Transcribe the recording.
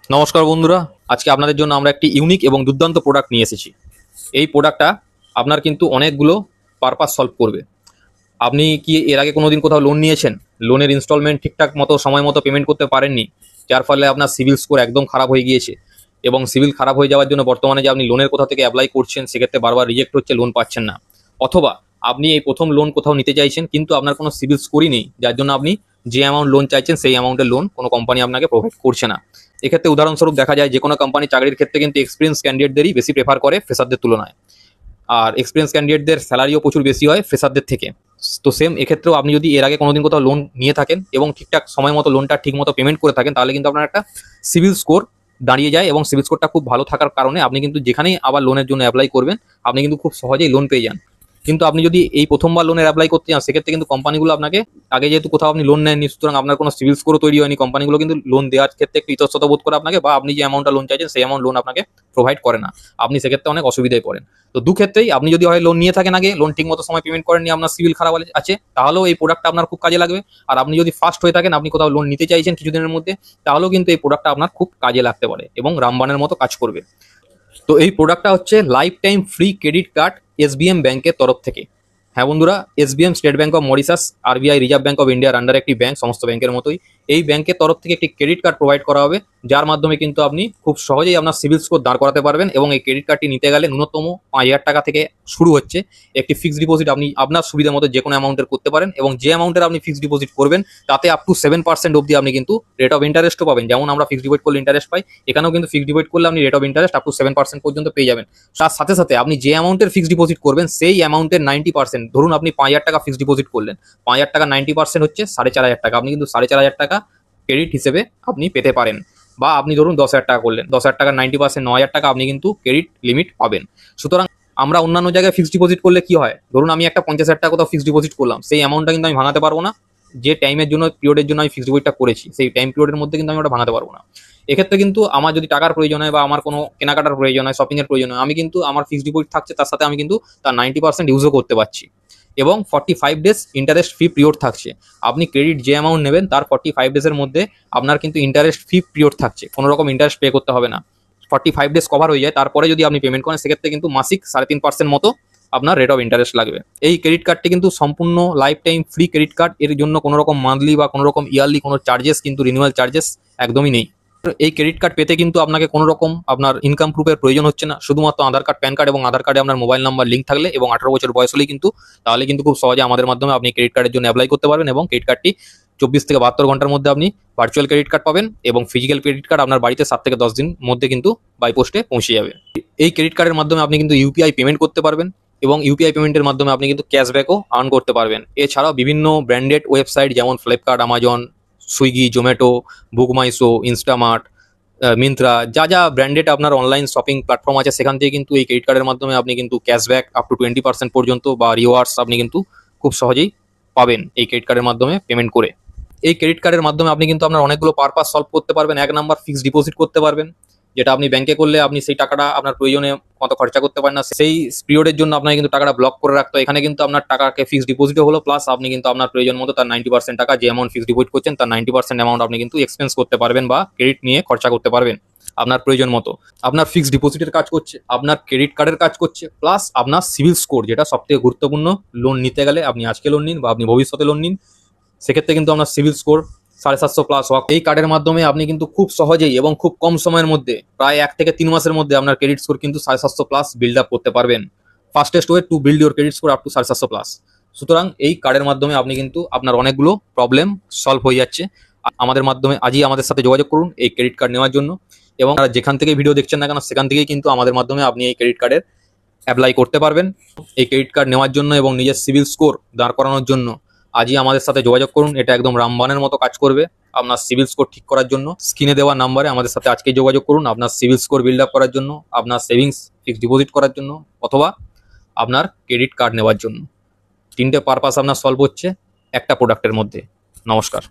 নমস্কার বন্ধুরা, আজকে আপনাদের জন্য আমরা একটি ইউনিক এবং দুর্দান্ত প্রোডাক্ট নিয়ে এসেছি। এই প্রোডাক্টটা আপনার কিন্তু অনেকগুলো পারপাস সলভ করবে। আপনি কি এর আগে কোনোদিন কোথাও লোন নিয়েছেন? লোনের ইনস্টলমেন্ট ঠিকঠাক মতো সময় মতো পেমেন্ট করতে পারেননি, যার ফলে আপনার সিভিল স্কোর একদম খারাপ হয়ে গিয়েছে। এবং সিভিল খারাপ হয়ে যাওয়ার জন্য বর্তমানে যে আপনি লোনের কোথা থেকে অ্যাপ্লাই করছেন সেক্ষেত্রে বারবার রিজেক্ট হচ্ছে, লোন পাচ্ছেন না। অথবা আপনি এই প্রথম লোন কোথাও নিতে চাইছেন কিন্তু আপনার কোনো সিভিল স্কোরই নেই, যার জন্য আপনি যে অ্যামাউন্ট লোন চাইছেন সেই অ্যামাউন্টের লোন কোনো কোম্পানি আপনাকে প্রোভাইড করছে না। এক্ষেত্রে উদাহরণস্বরূপ দেখা যায় যে কোনো কোম্পানি চাকরির ক্ষেত্রে কিন্তু এক্সপিরিয়েন্স ক্যান্ডিডেটদেরই বেশি প্রেফার করে ফ্রেশারদের তুলনায়। আর এক্সপিরিয়েন্স ক্যান্ডিডেটদের স্যালারিও প্রচুর বেশি হয় ফ্রেশারদের থেকে। তো সেম এক্ষেত্রেও আপনি যদি এর আগে কোনোদিন কোথাও লোন নিয়ে থাকেন এবং ঠিকঠাক সময় মতো লোনটা ঠিক মতো পেমেন্ট করে থাকেন, তাহলে কিন্তু আপনার একটা সিভিল স্কোর দাঁড়িয়ে যায় এবং সিভিল স্কোরটা খুব ভালো থাকার কারণে আপনি কিন্তু যেখানেই আবার লোনের জন্য অ্যাপ্লাই করবেন আপনি কিন্তু খুব সহজেই লোন পেয়ে যান। কিন্তু আপনি যদি এই প্রথমবার লোনের অ্যাপ্লাই করতে চান সেক্ষেত্রে কিন্তু কোম্পানিগুলো আপনাকে, আগে যেহেতু কোথাও আপনি লোন নেননি সুতরাং আপনার কোনো সিভিল স্কোরও তৈরি হয়নি, কোম্পানিগুলো কিন্তু লোন দেওয়ার ক্ষেত্রে একটু ইতস্তত বোধ করে আপনাকে, বা আপনি যে অ্যামাউন্টটা লোন চাইছেন সেই অ্যামাউন্ট লোন আপনাকে প্রোভাইড করে না। আপনি সেক্ষেত্রে অনেক অসুবিধায় পড়েন। তো দুক্ষেত্রেই আপনি যদি হয় লোন নিয়ে থাকেন, আগে লোন ঠিক মতো সময় পেমেন্ট করেননি, আপনার সিভিল খারাপ আছে, তাহলেও এই প্রোডাক্টটা আপনার খুব কাজে লাগবে। আর আপনি যদি ফার্স্ট হয়ে থাকেন, আপনি কোথাও লোন নিতে চাইছেন কিছুদিনের মধ্যে, তাহলেও কিন্তু এই প্রোডাক্টটা আপনার খুব কাজে লাগতে পারে এবং রামবানের মতো কাজ করবে। তো এই প্রোডাক্টটা হচ্ছে life time free credit card SBM ব্যাংকের তরফ থেকে। হ্যাঁ বন্ধুরা, SBM state bank of Mauritius, RBI reserve bank of ইন্ডিয়ার আন্ডার একটি ব্যাংক, সমস্ত ব্যাংকের মতোই এই ব্যাংকের তরফ থেকে একটি ক্রেডিট কার্ড প্রোভাইড করা হবে, যার মাধ্যমে কিন্তু আপনি খুব সহজেই আপনার সিভিল স্কোর দাঁড় করাতে পারবেন। এবং এই ক্রেডিট কার্ডটি নিতে গেলে ন্যূনতম 5,000 টাকা থেকে শুরু হচ্ছে। একটি ফিক্সড ডিপোজিট আপনি আপনার সুবিধা মতো যে কোনো অ্যামাউন্টের করতে পারেন, এবং যে অ্যামাউন্টের আপনি ফিক্সড ডিপোজিট করবেন তাতে আপ টু 7% অবধি আপনি কিন্তু রেট অফ ইন্টারেস্টও পাবেন। যেমন আমরা ফিক্সড ডিপোজিট করলে ইন্টারেস্ট পাই, এখানেও কিন্তু ফিক্সড ডিপোজিট করলে আপনি rate of interest up to 7% পর্যন্ত পেয়ে যাবেন। তার সাথে সাথে আপনি যে অ্যামাউন্টের ফিক্সড ডিপোজিট করবেন সেই অ্যামাউন্টের 90%, ধরুন আপনি 5,000 টাকা ফিক্সড ডিপোজিট করলেন, 5,000 টাকা 90% হচ্ছে 4,500 টাকা, আপনি কিন্তু 4,500 টাকা ক্রেডিট হিসেবে আপনি পেতে পারেন। বা আপনি ধরুন 10,000 টাকা করলেন, 10,000 টাকার 90% 9,000 টাকা আপনি কিন্তু ক্রেডিট লিমিট পাবেন। সুতরাং আমরা অন্যান্য জায়গায় ফিক্সড ডিপোজিট করলে কি হয়, ধরুন আমি একটা 50,000 টাকা কোথাও ফিক্সড ডিপোজিট করলাম, সেই অ্যামাউন্টটা কিন্তু আমি ভাঙাতে পারবো না। যে টাইমের জন্য, পিরিয়ডের জন্য আমি ফিক্সড ডিপোজিটটা করেছি সেই টাইম পিরিয়ডের মধ্যে কিন্তু আমি ওটা ভাঙাতে পারবো না। এক্ষেত্রে কিন্তু আমার যদি টাকার প্রয়োজন হয় বা আমার কোনো কেনাকাটার প্রয়োজন হয়, শপিং এর প্রয়োজন হয়, আমি কিন্তু আমার ফিক্সড ডিপোজিট থাকছে, তার সাথে আমি কিন্তু তার 90% ইউজও করতে পারছি। এবং 45 ডেজ ইন্টারেস্ট ফ্রি পিরিয়ড থাকছে। আপনি ক্রেডিট যে অ্যামাউন্ট নেবেন তার 45 ডেজের মধ্যে আপনার কিন্তু ইন্টারেস্ট ফ্রি পিরিয়ড থাকছে, কোনো রকম ইন্টারেস্ট পে করতে হবে না। 45 ডেজ কভার হয়ে যায়, তারপরে যদি আপনি পেমেন্ট করেন সেক্ষেত্রে কিন্তু মাসিক 3.5% মতো আপনার রেট অফ ইন্টারেস্ট লাগবে। এই ক্রেডিট কার্ডটি কিন্তু সম্পূর্ণ life time free credit card, এর জন্য কোনো রকম মান্থলি বা কোনো রকম ইয়ারলি কোনো চার্জেস, কিন্তু রিনিউয়াল চার্জেস একদমই নেই। এই ক্রেডিট কার্ড পেতে কিন্তু আপনাকে কোনো রকম আপনার ইনকাম প্রুফের প্রয়োজন হচ্ছে না, শুধুমাত্র আধার কার্ড, প্যান কার্ড এবং আধার কার্ডে আপনার মোবাইল নাম্বার লিঙ্ক থাকলে এবং 18 বছর বয়স হলেই কিন্তু, তাহলে কিন্তু খুব সহজে আমাদের মাধ্যমে আপনি ক্রেডিট কার্ডের জন্য অ্যাপ্লাই করতে পারবেন। এবং ক্রেডিট কার্ডটি 24 থেকে 72 ঘন্টার মধ্যে আপনি ভার্চুয়াল ক্রেডিট কার্ড পাবেন, এবং ফিজিক্যাল ক্রেডিট কার্ড আপনার বাড়িতে 7 থেকে 10 দিন মধ্যে কিন্তু বাই পোস্টে পৌঁছে যাবে। এই ক্রেডিট কার্ডের মাধ্যমে আপনি কিন্তু ইউপিআই পেমেন্ট করতে পারবেন, এবং ইউপিআই পেমেন্টের মাধ্যমে আপনি কিন্তু ক্যাশব্যাকও আর্ন করতে পারবেন। এছাড়াও বিভিন্ন ব্র্যান্ডেড ওয়েবসাইট যেমন Flipkart, Amazon, Swiggy, Zomato, BookMyShow, Instamart, Myntra, যা যা ব্র্যান্ডেড আপনার অনলাইন শপিং প্ল্যাটফর্ম আছে সেখান থেকে কিন্তু এই ক্রেডিট কার্ডের মাধ্যমে আপনি কিন্তু ক্যাশব্যাক আপ টু 20% পর্যন্ত বা রিওয়ার্ডস আপনি কিন্তু খুব সহজেই পাবেন এই ক্রেডিট কার্ডের মাধ্যমে পেমেন্ট করে। এই ক্রেডিট কার্ডের মাধ্যমে আপনি কিন্তু আপনার অনেকগুলো পারপাস সলভ করতে পারবেন। 1 নাম্বার, ফিক্সড ডিপোজিট করতে পারবেন, যেটা আপনি ব্যাংকে করলে আপনি সেই টাকাটা আপনার প্রয়োজনে কত খরচা করতে পারেন না, সেই পিরিয়ডের জন্য আপনাকে কিন্তু টাকাটা ব্লক করে রাখতে হয়। এখানে কিন্তু আপনার টাকাকে ফিক্সড ডিপোজিটও হলো, প্লাস আপনি কিন্তু আপনার প্রয়োজন মতো তার 90% টাকা, যে অ্যামাউন্ট ফিক্সড ডিপোজিট করছেন তার 90% অ্যামাউন্ট আপনি কিন্তু এক্সপেন্স করতে পারবেন বা ক্রেডিট নিয়ে খরচা করতে পারবেন আপনার প্রয়োজন মতো। আপনার ফিক্সড ডিপোজিটের কাজ করছে, আপনার ক্রেডিট কার্ডের কাজ করছে, প্লাস আপনার সিভিল স্কোর, যেটা সবথেকে গুরুত্বপূর্ণ। লোন নিতে গেলে আপনি আজকে লোন নিন বা আপনি ভবিষ্যতে লোন নিন, সেক্ষেত্রে কিন্তু আপনার সিভিল স্কোর 750 প্লাস হওয়া। এই কার্ডের মাধ্যমে আপনি কিন্তু খুব সহজেই এবং খুব কম সময়ের মধ্যে, প্রায় 1 থেকে 3 মাসের মধ্যে আপনার ক্রেডিট স্কোর কিন্তু 750 প্লাস বিল্ড আপ করতে পারবেন। Fastest way to build your credit score up to 750 plus. সুতরাং এই কার্ডের মাধ্যমে আপনি কিন্তু আপনার অনেকগুলো প্রবলেম সলভ হয়ে যাচ্ছে। আমাদের মাধ্যমে আজই আমাদের সাথে যোগাযোগ করুন এই ক্রেডিট কার্ড নেওয়ার জন্য, এবং যেখান থেকে ভিডিও দেখছেন না কেন সেখান থেকেই কিন্তু আমাদের মাধ্যমে আপনি এই ক্রেডিট কার্ডের অ্যাপ্লাই করতে পারবেন। এই ক্রেডিট কার্ড নেওয়ার জন্য এবং নিজের সিভিল স্কোর দাঁড় করানোর জন্য আজই আমাদের সাথে যোগাযোগ করুন। এটা একদম রামবানের মতো কাজ করবে আপনার সিভিল স্কোর ঠিক করার জন্য। স্ক্রিনে দেওয়া নাম্বারে আমাদের সাথে আজকেই যোগাযোগ করুন আপনার সিভিল স্কোর বিল্ড আপ করার জন্য, আপনার সেভিংস ফিক্সড ডিপোজিট করার জন্য, অথবা আপনার ক্রেডিট কার্ড নেওয়ার জন্য। 3টে পারপাস আপনার সলভ হচ্ছে একটা প্রোডাক্টের মধ্যে। নমস্কার।